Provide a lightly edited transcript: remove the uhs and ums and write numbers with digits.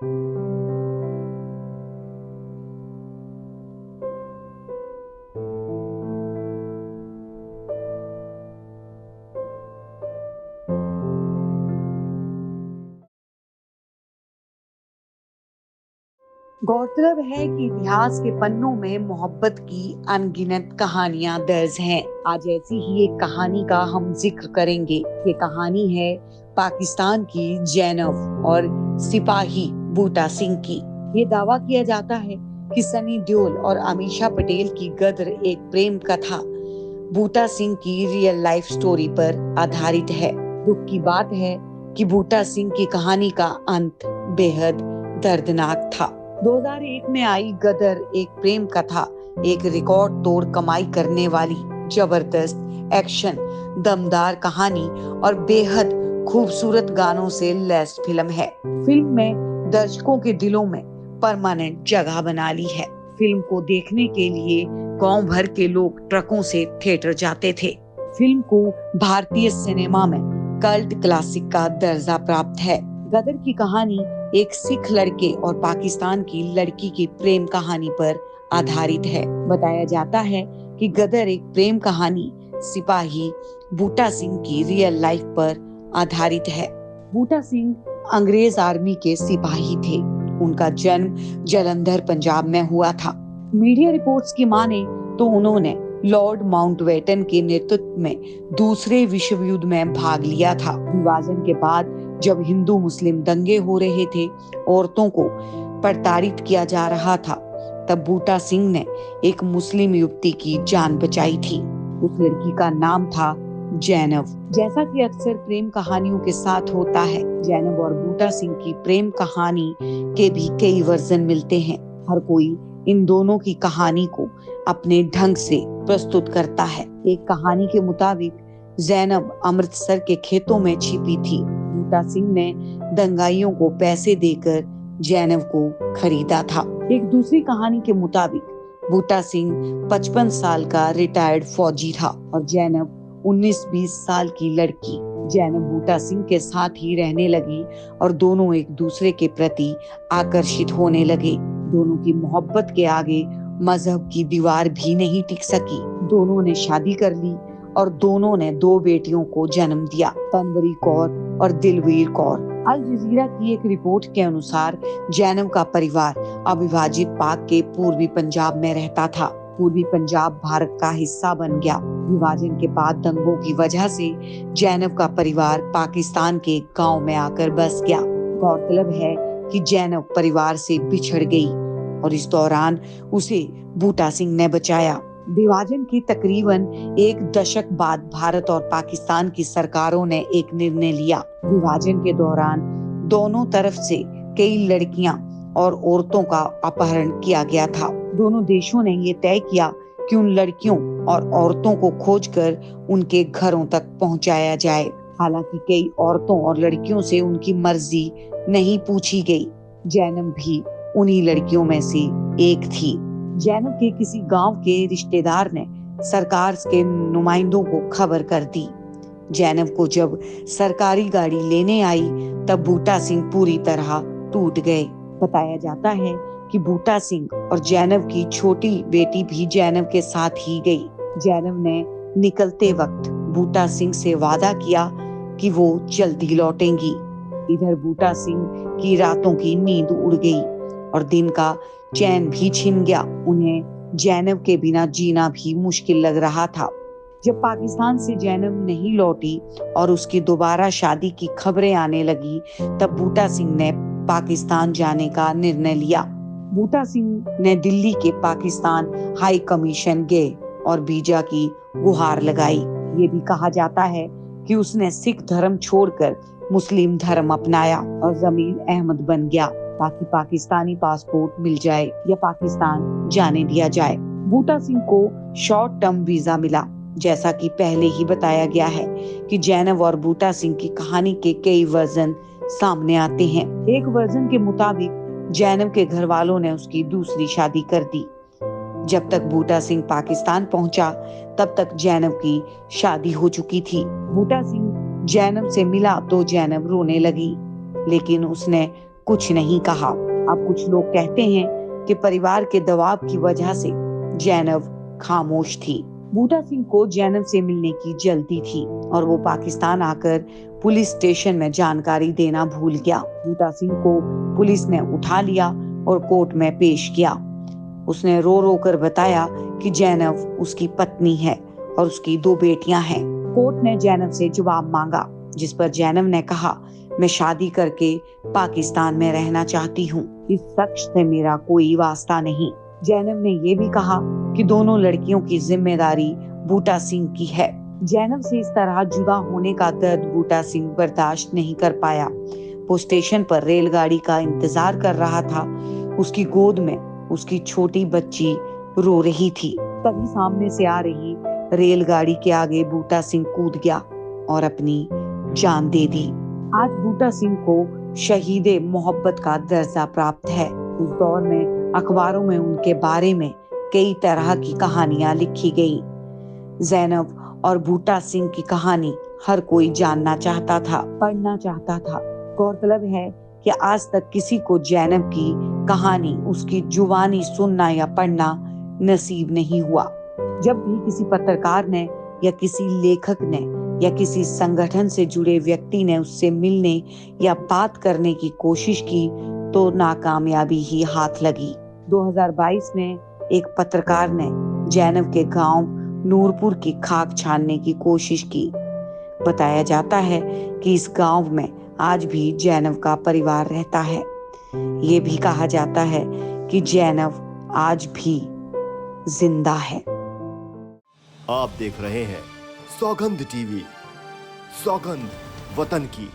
गौरतलब है कि इतिहास के पन्नों में मोहब्बत की अनगिनत कहानियां दर्ज हैं। आज ऐसी ही एक कहानी का हम जिक्र करेंगे। ये कहानी है पाकिस्तान की जैनब और सिपाही बूटा सिंह की। ये दावा किया जाता है कि सनी देओल और अमीषा पटेल की गदर एक प्रेम कथा बूटा सिंह की रियल लाइफ स्टोरी पर आधारित है। दुख की बात है कि बूटा सिंह की कहानी का अंत बेहद दर्दनाक था। 2001 में आई गदर एक प्रेम कथा एक रिकॉर्ड तोड़ कमाई करने वाली जबरदस्त एक्शन, दमदार कहानी और बेहद खूबसूरत गानों से लैस फिल्म है। फिल्म में दर्शकों के दिलों में परमानेंट जगह बना ली है। फिल्म को देखने के लिए गांव भर के लोग ट्रकों से थिएटर जाते थे। फिल्म को भारतीय सिनेमा में कल्ट क्लासिक का दर्जा प्राप्त है। गदर की कहानी एक सिख लड़के और पाकिस्तान की लड़की की प्रेम कहानी पर आधारित है। बताया जाता है कि गदर एक प्रेम कहानी सिपाही बूटा सिंह की रियल लाइफ पर आधारित है। बूटा सिंह अंग्रेज आर्मी के सिपाही थे। उनका जन्म जालंधर पंजाब में हुआ था। मीडिया रिपोर्ट्स की माने तो उन्होंने लॉर्ड माउंटबेटन के नेतृत्व में दूसरे विश्व युद्ध में भाग लिया था। विभाजन के बाद जब हिंदू मुस्लिम दंगे हो रहे थे, औरतों को प्रताड़ित किया जा रहा था, तब बूटा सिंह ने एक मुस्लिम युवती की जान बचाई थी। उस लड़की का नाम था जैनब। जैसा कि अक्सर प्रेम कहानियों के साथ होता है, जैनब और बूटा सिंह की प्रेम कहानी के भी कई वर्जन मिलते हैं। हर कोई इन दोनों की कहानी को अपने ढंग से प्रस्तुत करता है। एक कहानी के मुताबिक जैनब अमृतसर के खेतों में छिपी थी। बूटा सिंह ने दंगाइयों को पैसे देकर जैनब को खरीदा था। एक दूसरी कहानी के मुताबिक बूटा सिंह 55 साल का रिटायर्ड फौजी था और जैनब 19-20 साल की लड़की। जैनब बूटा सिंह के साथ ही रहने लगी और दोनों एक दूसरे के प्रति आकर्षित होने लगे। दोनों की मोहब्बत के आगे मजहब की दीवार भी नहीं टिक सकी। दोनों ने शादी कर ली और दोनों ने 2 बेटियों को जन्म दिया, तनवरी कौर और दिलवीर कौर। अल जजीरा की एक रिपोर्ट के अनुसार जैनब का परिवार अविभाजित पाक के पूर्वी पंजाब में रहता था। पूर्वी पंजाब भारत का हिस्सा बन गया। विभाजन के बाद दंगों की वजह से जैनब का परिवार पाकिस्तान के गांव में आकर बस गया। गौरतलब है कि जैनब परिवार से बिछड़ गई और इस दौरान उसे बूटा सिंह ने बचाया। विभाजन की तकरीबन 1 दशक बाद भारत और पाकिस्तान की सरकारों ने एक निर्णय लिया। विभाजन के दौरान दोनों तरफ से कई लड़कियां और औरतों का अपहरण किया गया था। दोनों देशों ने ये तय किया कि उन लड़कियों और औरतों को खोजकर उनके घरों तक पहुंचाया जाए। हालांकि कई औरतों और लड़कियों से उनकी मर्जी नहीं पूछी गई। जैनब भी उन्हीं लड़कियों में से एक थी। जैनब के किसी गांव के रिश्तेदार ने सरकार के नुमाइंदों को खबर कर दी। जैनब को जब सरकारी गाड़ी लेने आई तब बूटा सिंह पूरी तरह टूट गए। बताया जाता है कि बूटा सिंह और जैनब की छोटी बेटी भी जैनब के साथ ही गई। जैनब ने निकलते वक्त बूटा सिंह से वादा किया कि वो जल्दी लौटेंगी। इधर बूटा सिंह की रातों की नींद उड़ गई और दिन का चैन भी छिन गया। उन्हें जैनब के बिना जीना भी मुश्किल लग रहा था। जब पाकिस्तान से जैनब नहीं लौटी और उसकी दोबारा शादी की खबरें आने लगी, तब बूटा सिंह ने पाकिस्तान जाने का निर्णय लिया। बूटा सिंह ने दिल्ली के पाकिस्तान हाई कमीशन गए और वीजा की गुहार लगाई। ये भी कहा जाता है कि उसने सिख धर्म छोड़कर मुस्लिम धर्म अपनाया और जमील अहमद बन गया ताकि पाकिस्तानी पासपोर्ट मिल जाए या पाकिस्तान जाने दिया जाए। बूटा सिंह को शॉर्ट टर्म वीजा मिला। जैसा कि पहले ही बताया गया है कि जैनब और बूटा सिंह की कहानी के कई वर्जन सामने आते हैं। एक वर्जन के मुताबिक जैनब के घर वालों ने उसकी दूसरी शादी कर दी। जब तक बूटा सिंह पाकिस्तान पहुंचा तब तक जैनब की शादी हो चुकी थी। बूटा सिंह जैनब से मिला तो जैनब रोने लगी, लेकिन उसने कुछ नहीं कहा। अब कुछ लोग कहते हैं कि परिवार के दबाव की वजह से जैनब खामोश थी। बूटा सिंह को जैनब से मिलने की जल्दी थी और वो पाकिस्तान आकर पुलिस स्टेशन में जानकारी देना भूल गया। बूटा सिंह को पुलिस ने उठा लिया और कोर्ट में पेश किया। उसने रो रो कर बताया कि जैनब उसकी पत्नी है और उसकी 2 बेटियां हैं। कोर्ट ने जैनब से जवाब मांगा, जिस पर जैनब ने कहा, मैं शादी करके पाकिस्तान में रहना चाहती हूँ। इस शख्स से मेरा कोई वास्ता नहीं। जैनब ने ये भी कहा कि दोनों लड़कियों की जिम्मेदारी बूटा सिंह की है। जैनब से इस तरह जुदा होने का दर्द बूटा सिंह बर्दाश्त नहीं कर पाया। वो स्टेशन पर रेलगाड़ी का इंतजार कर रहा था। उसकी गोद में उसकी छोटी बच्ची रो रही थी। तभी सामने से आ रही रेलगाड़ी के आगे बूटा सिंह कूद गया और अपनी जान दे दी। आज बूटा सिंह को शहीदे मोहब्बत का दर्जा प्राप्त है। उस दौर में अखबारों में उनके बारे में कई तरह की कहानियां लिखी गई। जैनब और बूटा सिंह की कहानी हर कोई जानना चाहता था, पढ़ना चाहता था। गौरतलब है कि आज तक किसी को जैनब की कहानी उसकी जुबानी सुनना या पढ़ना नसीब नहीं हुआ। जब भी किसी पत्रकार ने या किसी लेखक ने या किसी संगठन से जुड़े व्यक्ति ने उससे मिलने या बात करने की कोशिश की तो नाकामयाबी ही हाथ लगी। 2022 में एक पत्रकार ने जैनब के गांव नूरपुर की खाक छानने की कोशिश की। बताया जाता है कि इस गांव में आज भी जैनब का परिवार रहता है। ये भी कहा जाता है कि जैनब आज भी जिंदा है। आप देख रहे हैं सौगंध टीवी, सौगंध वतन की।